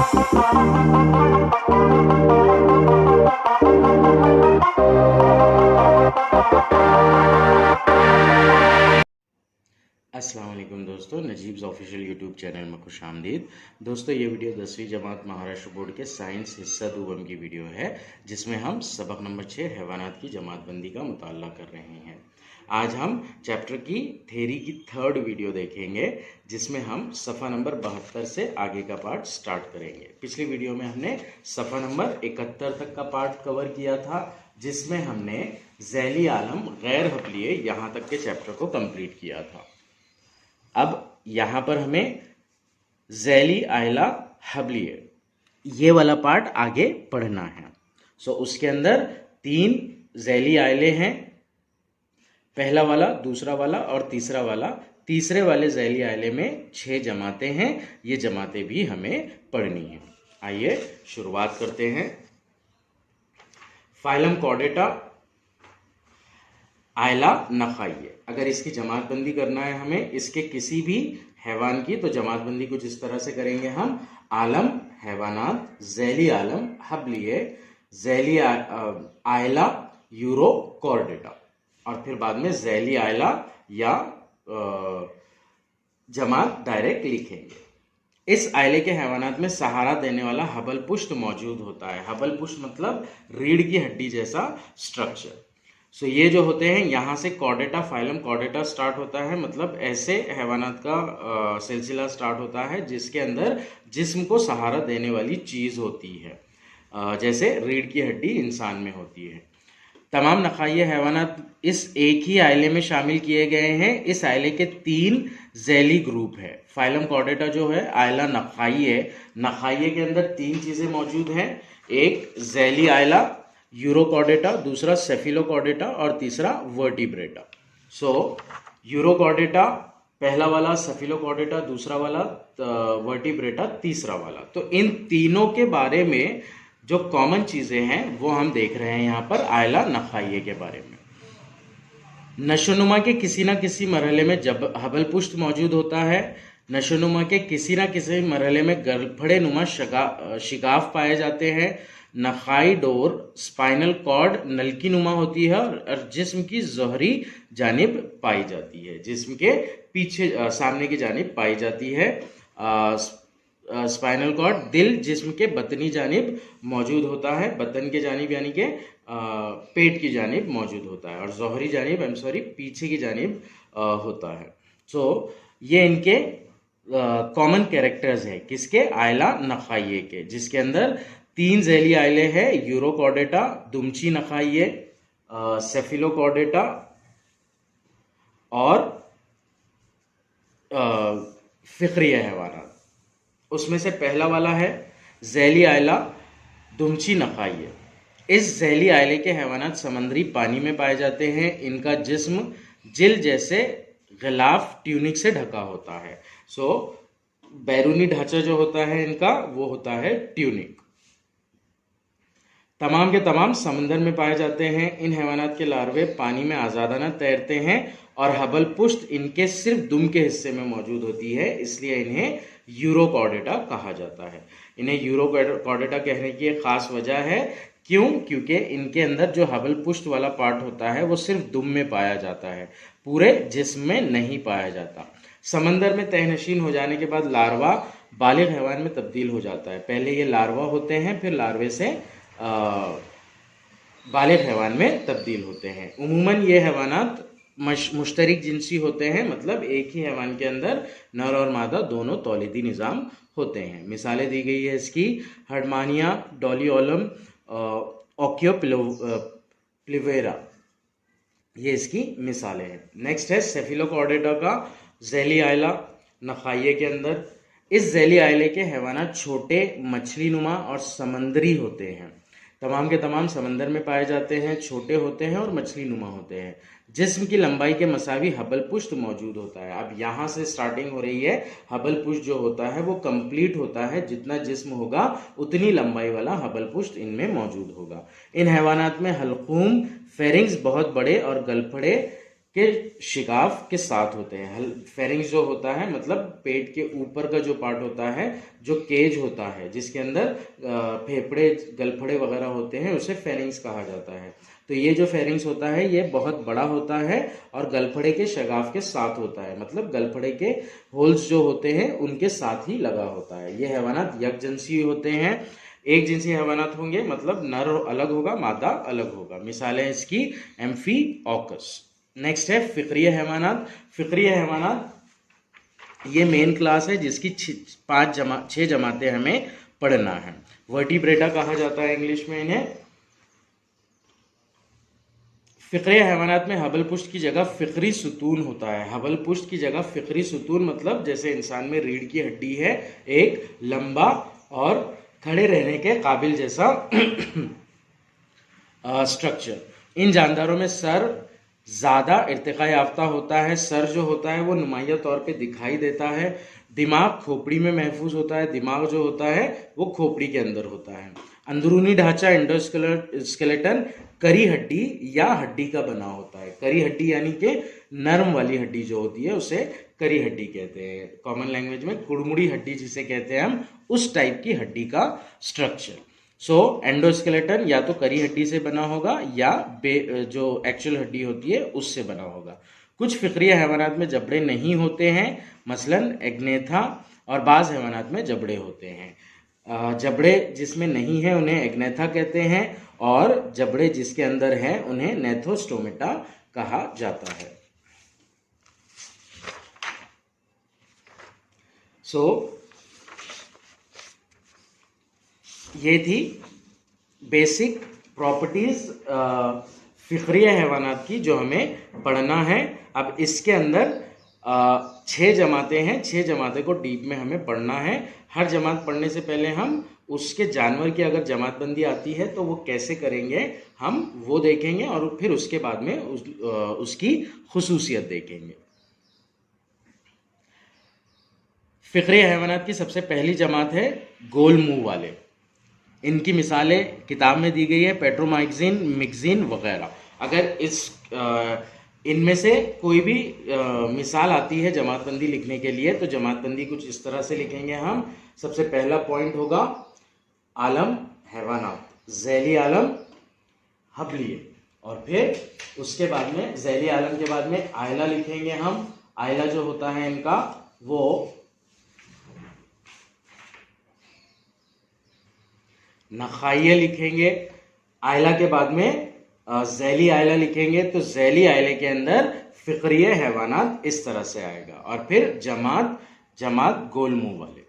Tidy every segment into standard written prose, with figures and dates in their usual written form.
अस्सलाम वालेकुम दोस्तों, नजीब्स ऑफिशियल यूट्यूब चैनल में खुश आमदीद। दोस्तों, ये वीडियो 10वीं जमात महाराष्ट्र बोर्ड के साइंस हिस्सा दूबम की वीडियो है, जिसमें हम सबक नंबर 6 हैवानात की जमातबंदी का मुताला कर रहे हैं। आज हम चैप्टर की थ्योरी की थर्ड वीडियो देखेंगे, जिसमें हम सफ़ा नंबर 72 से आगे का पार्ट स्टार्ट करेंगे। पिछली वीडियो में हमने सफ़ा नंबर 71 तक का पार्ट कवर किया था, जिसमें हमने ज़ैली आलम गैर हबलिये यहाँ तक के चैप्टर को कंप्लीट किया था। अब यहाँ पर हमें ज़ैली आयला हबलिये ये वाला पार्ट आगे पढ़ना है। उसके अंदर 3 ज़ैली आयले हैं, पहला वाला, दूसरा वाला और तीसरा वाला। तीसरे वाले ज़ैली आयले में 6 जमातें हैं, ये जमातें भी हमें पढ़नी है। आइए शुरुआत करते हैं। फाइलम कॉर्डेटा आयला नखाइये। अगर इसकी जमातबंदी करना है हमें इसके किसी भी हैवान की, तो जमातबंदी कुछ इस तरह से करेंगे हम। आलम हैवानात, ज़ैली आलम हबलिये, ज़ैली आयला यूरो कॉर्डेटा, और फिर बाद में ज़ैली आयला या जमात डायरेक्ट लिखेंगे। इस आयले के हैवानात में सहारा देने वाला हबल पुष्ट मौजूद होता है। हबल पुष्ट मतलब रीढ़ की हड्डी जैसा स्ट्रक्चर। ये जो होते हैं, यहाँ से कॉर्डेटा, फाइलम कॉर्डेटा स्टार्ट होता है, मतलब ऐसे हैवानात का सिलसिला स्टार्ट होता है जिसके अंदर जिस्म को सहारा देने वाली चीज़ होती है, जैसे रीढ़ की हड्डी इंसान में होती है। तमाम नखाइये हैवानात इस एक ही आयले में शामिल किए गए हैं। इस आयले के 3 ज़ैली ग्रुप है। फाइलम कॉर्डेटा जो है आयला नखाइये, नखाइये के अंदर 3 चीज़ें मौजूद हैं। एक ज़ैली आयला यूरोकॉर्डेटा, दूसरा सेफिलोकॉर्डेटा और तीसरा वर्टिब्रेटा। यूरोकॉर्डेटा पहला वाला, सेफिलोकॉर्डेटा दूसरा वाला, वर्टिब्रेटा तीसरा वाला। तो इन तीनों के बारे में जो कॉमन चीज़ें हैं वो हम देख रहे हैं यहाँ पर आयला नखाइये के बारे में। नशोनुमा के किसी न किसी मरहले में जब हबल पुष्ट मौजूद होता है, नशोनुमा के किसी न किसी मरहले में गलफड़े नुमा शिगाफ पाए जाते हैं। नखाई डोर स्पाइनल कॉर्ड नलकी नुमा होती है और जिस्म की जोहरी जानिब पाई जाती है, जिस्म के पीछे सामने की जानिब पाई जाती है। स्पाइनल कॉर्ड दिल जिस्म के बतनी जानिब मौजूद होता है, बतन के जानिब यानी कि पेट की जानिब मौजूद होता है, और जोहरी जानिब पीछे की जानिब होता है। ये इनके कॉमन कैरेक्टर्स है किसके, आयला नखाइये के, जिसके अंदर 3 ज़ैली आयले हैं। यूरोकॉर्डेटा, दुमची नखाइये, सेफिलोकॉर्डेटा और फिक्रिया हैवानात। उसमें से पहला वाला है ज़ैली आयला दुमची नखाइये। इस ज़ैली आयले के हैवानात समंदरी पानी में पाए जाते हैं। इनका जिस्म जिल जैसे गिलाफ ट्यूनिक से ढका होता है। बैरूनी ढांचा जो होता है इनका, वो होता है ट्यूनिक। तमाम के तमाम समंदर में पाए जाते हैं। इन हैवानात के लार्वे पानी में आज़ादाना तैरते हैं और हबल पुष्ट इनके सिर्फ दुम के हिस्से में मौजूद होती है, इसलिए इन्हें यूरोकॉर्डेटा कहा जाता है। इन्हें यूरोकॉर्डेटा कहने की एक खास वजह है, क्यों? क्योंकि इनके अंदर जो हबल पुष्ट वाला पार्ट होता है वो सिर्फ दुम में पाया जाता है, पूरे जिस्म में नहीं पाया जाता। समंदर में तहनशीन हो जाने के बाद लार्वा बालिग हैवान में तब्दील हो जाता है। पहले ये लार्वा होते हैं, फिर लार्वे से बालिग हैवान में तब्दील होते हैं। उमूमन ये हैवानात मुश्तरिक जिनसी होते हैं, मतलब एक ही हैवान के अंदर नर और मादा दोनों तौलीदी निज़ाम होते हैं। मिसालें दी गई है इसकी, हर्डमानिया, डोलियोलम, ओकियो प्लिवेरा, ये इसकी मिसालें हैं। नेक्स्ट है सेफिलोकॉर्डेटा का ज़ैली आयला नखाइये के अंदर। इस ज़ैली आयले के हैवानात छोटे, मछली नुमा और समंदरी होते हैं। तमाम के तमाम समंदर में पाए जाते हैं, छोटे होते हैं और मछली नुमा होते हैं। जिस्म की लंबाई के मसावी हबल पुष्ट मौजूद होता है। अब यहाँ से स्टार्टिंग हो रही है। हबल पुष्ट जो होता है वो कंप्लीट होता है, जितना जिस्म होगा उतनी लंबाई वाला हबल पुष्ट इनमें मौजूद होगा। इन हैवानात में हल्कूम फेरिंग्स बहुत बड़े और गलफड़े के शिगाफ के साथ होते हैं। फेरिंग्स जो होता है मतलब पेट के ऊपर का जो पार्ट होता है, जो केज होता है जिसके अंदर फेफड़े गलफड़े वगैरह होते हैं, उसे फेरिंग्स कहा जाता है। तो ये जो फेरिंग्स होता है ये बहुत बड़ा होता है और गलफड़े के शगाफ के साथ होता है, मतलब गलफड़े के होल्स जो होते हैं उनके साथ ही लगा होता है। ये हैवानात यकजिनसी होते हैं। एक जिनसी हैवानात होंगे मतलब नर अलग होगा, मादा अलग होगा। मिसालें इसकी एम्फीऑकस। नेक्स्ट है फिक्रिय हैवानात। फिक्रिय हैवानात ये मेन क्लास है जिसकी 6 जमातें हमें पढ़ना है। वर्टिब्रेटा कहा जाता है इंग्लिश में इन्हें। फिक्रिय हैवानात में हबल पुष्ट की जगह फिक्री सुतून होता है। हबल पुष्ट की जगह फिक्री सुतून मतलब जैसे इंसान में रीढ़ की हड्डी है, एक लंबा और खड़े रहने के काबिल जैसा स्ट्रक्चर। इन जानदारों में सर ज्यादा इर्तिका याफ्ता होता है। सर जो होता है वो नुमाया तौर पे दिखाई देता है। दिमाग खोपड़ी में महफूज होता है। दिमाग जो होता है वो खोपड़ी के अंदर होता है। अंदरूनी ढांचा एंडोस्केलेटन करी हड्डी या हड्डी का बना होता है। करी हड्डी यानी कि नरम वाली हड्डी जो होती है उसे करी हड्डी कहते हैं। कॉमन लैंग्वेज में कुड़मुड़ी हड्डी जिसे कहते हैं हम, उस टाइप की हड्डी का स्ट्रक्चर। सो एंडोस्केलेटन या तो करी हड्डी से बना होगा या जो एक्चुअल हड्डी होती है उससे बना होगा। कुछ फिक्रिय हैवानात में जबड़े नहीं होते हैं, मसलन एग्नेथा, और बाज़ हैवानात में जबड़े होते हैं। जबड़े जिसमें नहीं है उन्हें एग्नेथा कहते हैं और जबड़े जिसके अंदर हैं उन्हें नेथोस्टोमेटा कहा जाता है। सो ये थी बेसिक प्रॉपर्टीज फिक्रिय हैवानात की जो हमें पढ़ना है। अब इसके अंदर 6 जमातें हैं। 6 जमातें को डीप में हमें पढ़ना है। हर जमात पढ़ने से पहले हम उसके जानवर की अगर जमातबंदी आती है तो वो कैसे करेंगे हम वो देखेंगे और फिर उसके बाद में उसकी खुसूसियत देखेंगे। फिक्रिय हैवानात की सबसे पहली जमात है गोल मुंह वाले। इनकी मिसालें किताब में दी गई है, पेट्रोमाइक्सिन, मिक्सिन वगैरह। अगर इनमें से कोई भी मिसाल आती है जमातबंदी लिखने के लिए तो जमातबंदी कुछ इस तरह से लिखेंगे हम। सबसे पहला पॉइंट होगा आलम हैवानात, झैली आलम, हबलिये, और फिर उसके बाद में झैली आलम के बाद में आयला लिखेंगे हम। आयला जो होता है इनका वो नखाइये लिखेंगे। आयला के बाद में झैली आयला लिखेंगे तो झैली आयले के अंदर फिक्रिय हैवानात इस तरह से आएगा। और फिर जमात गोल मुंह वाले।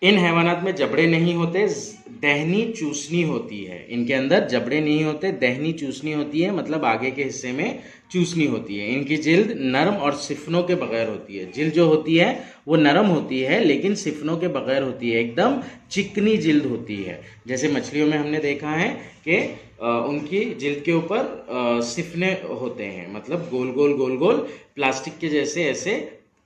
इन हैवानात में जबड़े नहीं होते, दहनी चूसनी होती है। इनके अंदर जबड़े नहीं होते, दहनी चूसनी होती है, मतलब आगे के हिस्से में चूसनी होती है। इनकी जिल्द नरम और सिफनों के बगैर होती है। जिल्द जो होती है वो नरम होती है लेकिन सिफनों के बगैर होती है, एकदम चिकनी जिल्द होती है। जैसे मछलियों में हमने देखा है कि उनकी जिल्द के ऊपर सिफने होते हैं, मतलब गोल गोल प्लास्टिक के जैसे ऐसे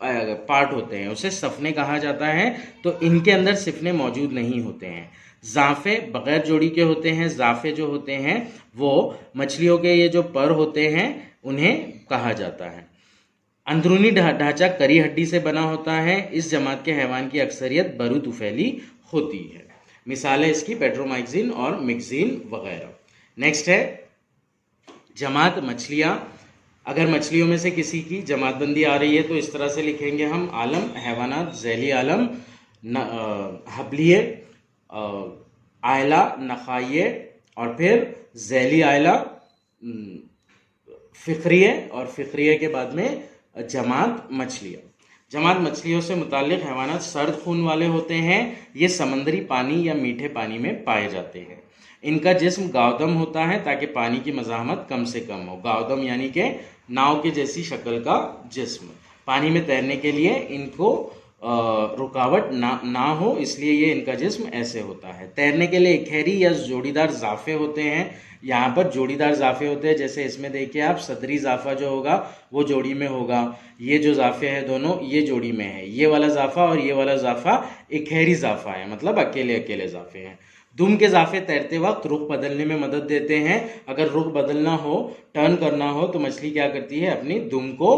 पार्ट होते हैं, उसे सफने कहा जाता है। तो इनके अंदर सिफने मौजूद नहीं होते हैं। जाफे बगैर जोड़ी के होते हैं। जाफे जो होते हैं वो मछलियों के ये जो पर होते हैं उन्हें कहा जाता है। अंदरूनी ढांचा करी हड्डी से बना होता है। इस जमात के हैवान की अक्सरियत बरू तुफैली होती है। मिसालें इसकी पेट्रोमाइक्सिन और मिक्सिन वगैरह। नेक्स्ट है जमात मछलियाँ। अगर मछलियों में से किसी की जमातबंदी आ रही है तो इस तरह से लिखेंगे हम आलम हैवानात, झैली आलम, हबलिये, आयला, नखाइये, और फिर झैली आयला, फिक्रिय, और फिक्रिय के बाद में जमात मछलियाँ। जमात मछलियों से मुताल्लिक हैवानात सर्द खून वाले होते हैं। ये समंदरी पानी या मीठे पानी में पाए जाते हैं। इनका जिस्म गावदम होता है ताकि पानी की मज़ाहमत कम से कम हो। गावदम यानी कि नाव के जैसी शक्ल का जिस्म। पानी में तैरने के लिए इनको रुकावट ना हो, इसलिए ये इनका जिस्म ऐसे होता है। तैरने के लिए इकहरी या जोड़ीदार जाफे होते हैं। यहाँ पर जोड़ीदार जाफे होते हैं, जैसे इसमें देखिए आप, सदरी जाफा जो होगा वो जोड़ी में होगा। ये जो जाफे हैं दोनों ये जोड़ी में है। ये वाला जाफा और ये वाला जाफा इकहरी जाफा है, मतलब अकेले अकेले जाफे हैं। दुम के ज़ाफ़े तैरते वक्त रुख बदलने में मदद देते हैं। अगर रुख बदलना हो, टर्न करना हो, तो मछली क्या करती है, अपनी दुम को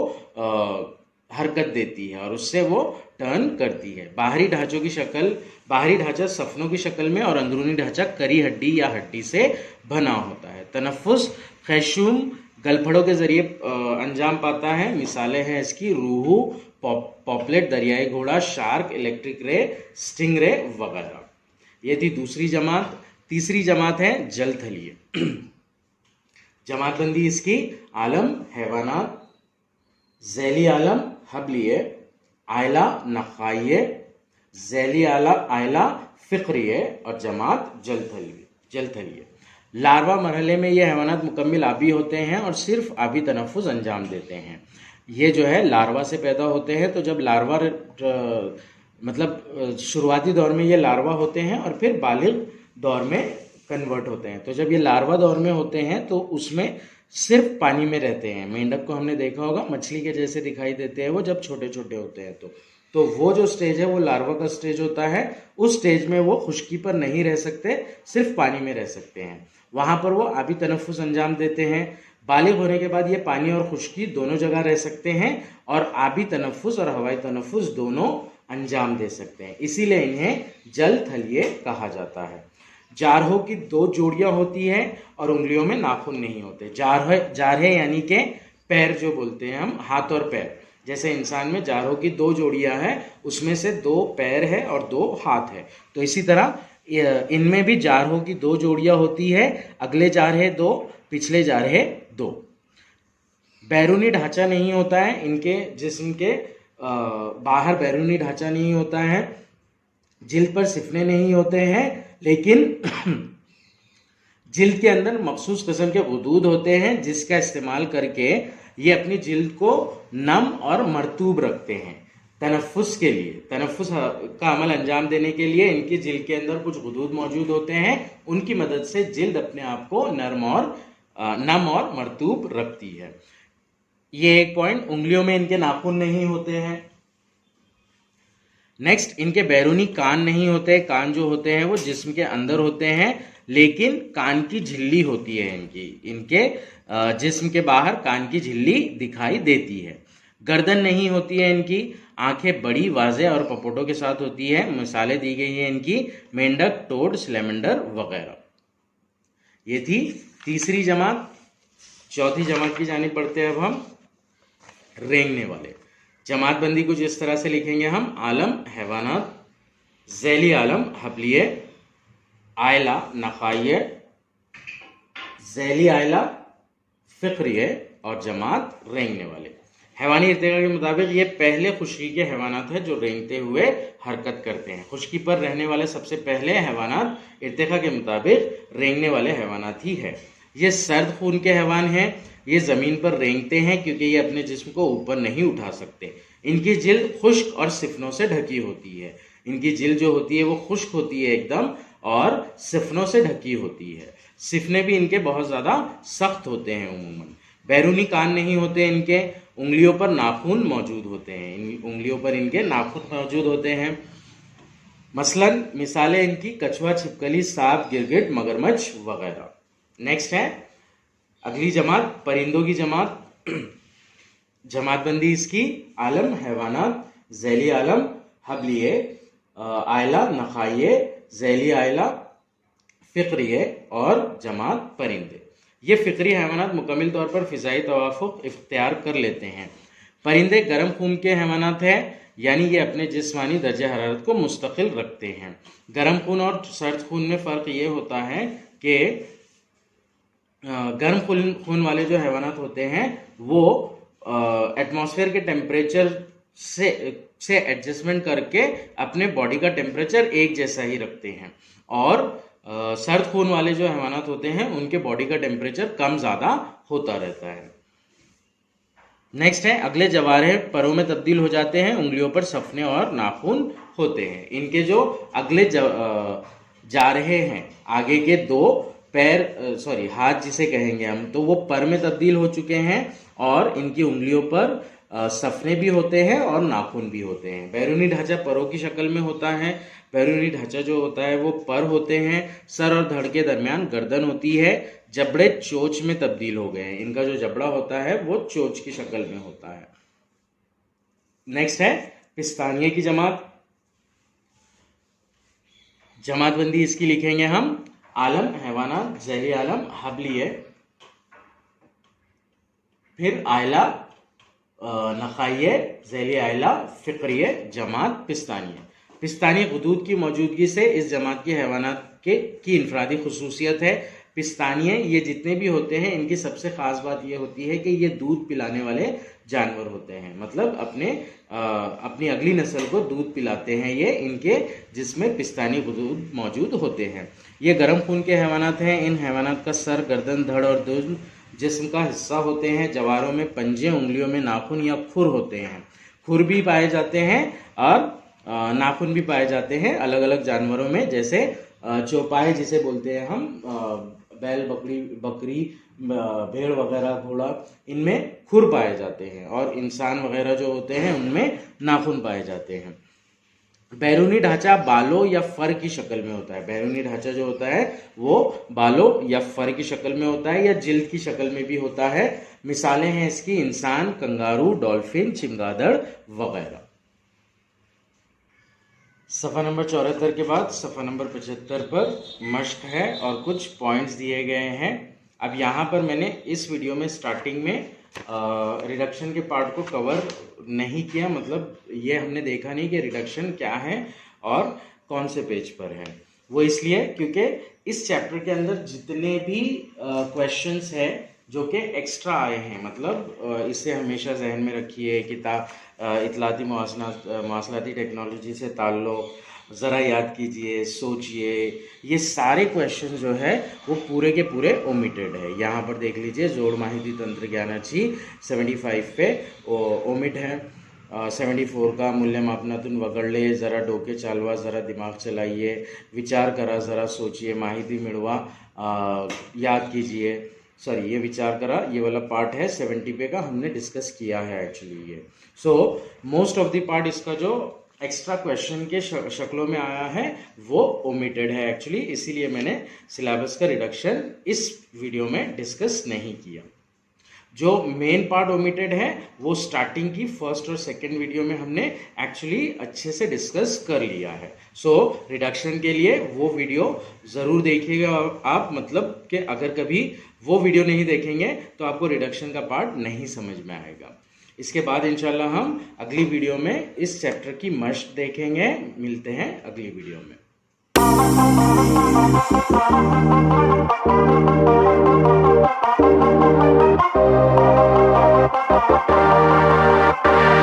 हरकत देती है और उससे वो टर्न करती है। बाहरी ढांचा सफनों की शक्ल में और अंदरूनी ढांचा करी हड्डी या हड्डी से बना होता है। तनफ्फुस खैशूम गलफड़ों के जरिए अंजाम पाता है। मिसालें हैं इसकी रूहू, पॉपलेट, दरियाई घोड़ा, शार्क, इलेक्ट्रिक रे, स्टिंग रे वगैरह। ये थी दूसरी जमात। तीसरी जमात है जलथलीय। जमातबंदी इसकी आलम हैवानात, ज़ैली आलम हबलिये, आयला नखाइये, ज़ैली आयला फ़िक्रिये और जमात जलथलीय। लार्वा मरहले में ये हैवानात मुकम्मिल आबी होते हैं और सिर्फ आबी तनफ्फुस अंजाम देते हैं। ये जो है लार्वा से पैदा होते हैं, तो जब लार्वा मतलब शुरुआती दौर में ये लार्वा होते हैं और फिर बालिग दौर में कन्वर्ट होते हैं। तो जब ये लार्वा दौर में होते हैं तो उसमें सिर्फ पानी में रहते हैं। मेंढक को हमने देखा होगा, मछली के जैसे दिखाई देते हैं वो जब छोटे छोटे होते हैं। तो वो जो स्टेज है वो लार्वा का स्टेज होता है। उस स्टेज में वो खुश्की पर नहीं रह सकते, सिर्फ पानी में रह सकते हैं। वहाँ पर वो आबी तनफ्फुस अंजाम देते हैं। बालिग होने के बाद ये पानी और खुश्की दोनों जगह रह सकते हैं और आबी तनफ्फुस और हवाई तनफ्फुस दोनों अंजाम दे सकते हैं। इसीलिए इन्हें जलथलीय कहा जाता है। जारहों की 2 जोड़ियां होती हैं और उंगलियों में नाखून नहीं होते। जारहे यानी के पैर जो बोलते हैं हम, हाथ और पैर। जैसे इंसान में जारहों की 2 जोड़ियां हैं, उसमें से 2 पैर है और 2 हाथ है। तो इसी तरह इनमें भी जारहों की 2 जोड़ियां होती है। अगले जारहे 2, पिछले जारहे 2। बैरूनी ढांचा नहीं होता है इनके जिस्म के बाहर, बैरूनी ढांचा नहीं होता है। जिल्द पर सिफने नहीं होते हैं, लेकिन जिल्द के अंदर मखसूस किस्म के गुदूद होते हैं जिसका इस्तेमाल करके ये अपनी जिल्द को नम और मरतूब रखते हैं। तनफ्फुस के लिए, तनफ्फुस का अमल अंजाम देने के लिए इनकी जिल्द के अंदर कुछ गुदूद मौजूद होते हैं। उनकी मदद से जिल्द अपने आप को नम और मरतूब रखती है। ये एक पॉइंट। उंगलियों में इनके नाखून नहीं होते हैं। नेक्स्ट, इनके बैरूनी कान नहीं होते। कान जो होते हैं वो जिस्म के अंदर होते हैं, लेकिन कान की झिल्ली होती है इनके जिस्म के बाहर कान की झिल्ली दिखाई देती है। गर्दन नहीं होती है इनकी। आंखें बड़ी, वाज़े और पपोटों के साथ होती है। मिसालें दी गई हैं इनकी, मेंढक, टोड, स्लेमेंडर वगैरह। ये थी तीसरी जमात। चौथी जमात की जानिब पढ़ते हैं अब हम, रेंगने वाले। जमातबंदी कुछ इस तरह से लिखेंगे हम, आलम हैवानात, ज़ैली आलम हबलिये, आयला नखाइये, ज़ैली आयला फ़िक्रिये और जमात रेंगने वाले। हैवानी इर्तिका के मुताबिक ये पहले खुश्की के हैवानात हैं जो रेंगते हुए हरकत करते हैं। खुश्की पर रहने वाले सबसे पहले हैवानात इर्तिका के मुताबिक रेंगने वाले हैवानात ही है। ये सर्द खून के हैवान हैं। ये ज़मीन पर रेंगते हैं क्योंकि ये अपने जिस्म को ऊपर नहीं उठा सकते। इनकी जिल्द खुश्क और सिफनों से ढकी होती है। इनकी जिल्द जो होती है वो खुश्क होती है एकदम और सिफनों से ढकी होती है। सिफने भी इनके बहुत ज़्यादा सख्त होते हैं उमूमन। बैरूनी कान नहीं होते इनके। उंगलियों पर नाखून मौजूद होते हैं। उंगलियों पर इनके नाखून मौजूद होते हैं। मसलन मिसालें इनकी कछुआ, छिपकली, सांप, गिरगिट, मगरमच्छ वगैरह। नेक्स्ट है अगली जमात, परिंदों की जमात। जमातबंदी इसकी, आलम हैवानात, ज़ैली आलम हबलिये, आयला नखाइये, ज़ैली आयला फ़िक्रिये और जमात परिंदे। ये फ़िक्री हैवानात मुकम्मिल तौर पर फ़िज़ाई तवाफ़ुक़ इख्तियार कर लेते हैं। परिंदे गर्म खून के हैवानात हैं, यानी ये अपने जिस्मानी दर्जे हरारत को मुस्तकिल रखते हैं। गर्म खून और सर्द खून में फ़र्क ये होता है कि गर्म खून वाले जो हैवानात होते हैं वो एटमॉस्फेयर के टेम्परेचर से एडजस्टमेंट करके अपने बॉडी का टेम्परेचर एक जैसा ही रखते हैं, और सर्द खून वाले जो हैवानात होते हैं उनके बॉडी का टेम्परेचर कम ज़्यादा होता रहता है। नेक्स्ट है अगले जवारहे परों में तब्दील हो जाते हैं। उंगलियों पर सफने और नाखून होते हैं। इनके जो अगले जारहे हैं, आगे के 2 पैर, हाथ जिसे कहेंगे हम, तो वो पर में तब्दील हो चुके हैं और इनकी उंगलियों पर सफने भी होते हैं और नाखून भी होते हैं। बैरूनी ढांचा परों की शक्ल में होता है। बैरूनी ढांचा जो होता है वो पर होते हैं। सर और धड़ के दरमियान गर्दन होती है। जबड़े चोंच में तब्दील हो गए हैं। इनका जो जबड़ा होता है वो चोंच की शक्ल में होता है। नेक्स्ट है पिस्तानिये की जमात। जमातबंदी इसकी लिखेंगे हम आलम हैवानात, ज़ैली आलम, हबलिये, फिर आयला, नखाइये, ज़ैली आयला, फ़िक्रिये, जमात पिस्तानिये। पिस्तानी गुदूद की मौजूदगी से इस जमात की हैवानात की इनफरादी खुसूसियत है। पिस्तानिये ये जितने भी होते हैं इनकी सबसे ख़ास बात ये होती है कि ये दूध पिलाने वाले जानवर होते हैं, मतलब अपनी अगली नस्ल को दूध पिलाते हैं ये इनके, जिसमें पिस्तानी गुदूद मौजूद होते हैं। ये गर्म खून के हैवानात हैं। इन हैवानात का सर, गर्दन, धड़ और दुर्न जिस्म का हिस्सा होते हैं। जवारों में पंजे, उंगलियों में नाखून या खुर होते हैं। खुर भी पाए जाते हैं और नाखून भी पाए जाते हैं अलग अलग जानवरों में, जैसे चौपाई जिसे बोलते हैं हम, बैल, बकरी, भेड़ वगैरह, घोड़ा, इनमें खुर पाए जाते हैं और इंसान वगैरह जो होते हैं उनमें नाखून पाए जाते हैं। बैरूनी ढांचा बालों या फर की शक्ल में होता है। बैरूनी ढांचा जो होता है वो बालों या फर की शक्ल में होता है या जिल्द की शक्ल में भी होता है। मिसालें हैं इसकी इंसान, कंगारू, डॉल्फिन, चमगादड़ वगैरह। सफ़ा नंबर 74 के बाद सफ़ा नंबर 75 पर मश्क है और कुछ पॉइंट्स दिए गए हैं। अब यहाँ पर मैंने इस वीडियो में स्टार्टिंग में रिडक्शन के पार्ट को कवर नहीं किया, मतलब ये हमने देखा नहीं कि रिडक्शन क्या है और कौन से पेज पर है। वो इसलिए क्योंकि इस चैप्टर के अंदर जितने भी क्वेश्चंस हैं जो कि एक्स्ट्रा आए हैं, मतलब इसे हमेशा जहन में रखिए। इतलाती मवासलाती टेक्नोलॉजी से ताल्लुक़ ज़रा याद कीजिए, सोचिए। ये सारे क्वेश्चन जो है वो पूरे के पूरे ओमिटेड है। यहाँ पर देख लीजिए, जोड़ माहिती तंत्र ज्ञानाची 75 पे ओमिट है। 74 का मूल्य मापनातून वगळले, ज़रा डोके चालवा, ज़रा दिमाग चलाइए, विचार करा, ज़रा सोचिए, माहिती मिळवा, याद कीजिए। सॉरी, ये विचार करा, ये वाला पार्ट है 70 पे का, हमने डिस्कस किया है एक्चुअली ये। So most of the part इसका जो एक्स्ट्रा क्वेश्चन के शक्लों में आया है वो ओमिटेड है एक्चुअली, इसीलिए मैंने सिलेबस का रिडक्शन इस वीडियो में डिस्कस नहीं किया। जो मेन पार्ट ओमिटेड है वो स्टार्टिंग की फर्स्ट और सेकंड वीडियो में हमने एक्चुअली अच्छे से डिस्कस कर लिया है। सो रिडक्शन के लिए वो वीडियो ज़रूर देखिएगा आप, मतलब कि अगर कभी वो वीडियो नहीं देखेंगे तो आपको रिडक्शन का पार्ट नहीं समझ में आएगा। इसके बाद इंशाल्लाह हम अगली वीडियो में इस चैप्टर की मश्क देखेंगे। मिलते हैं अगली वीडियो में।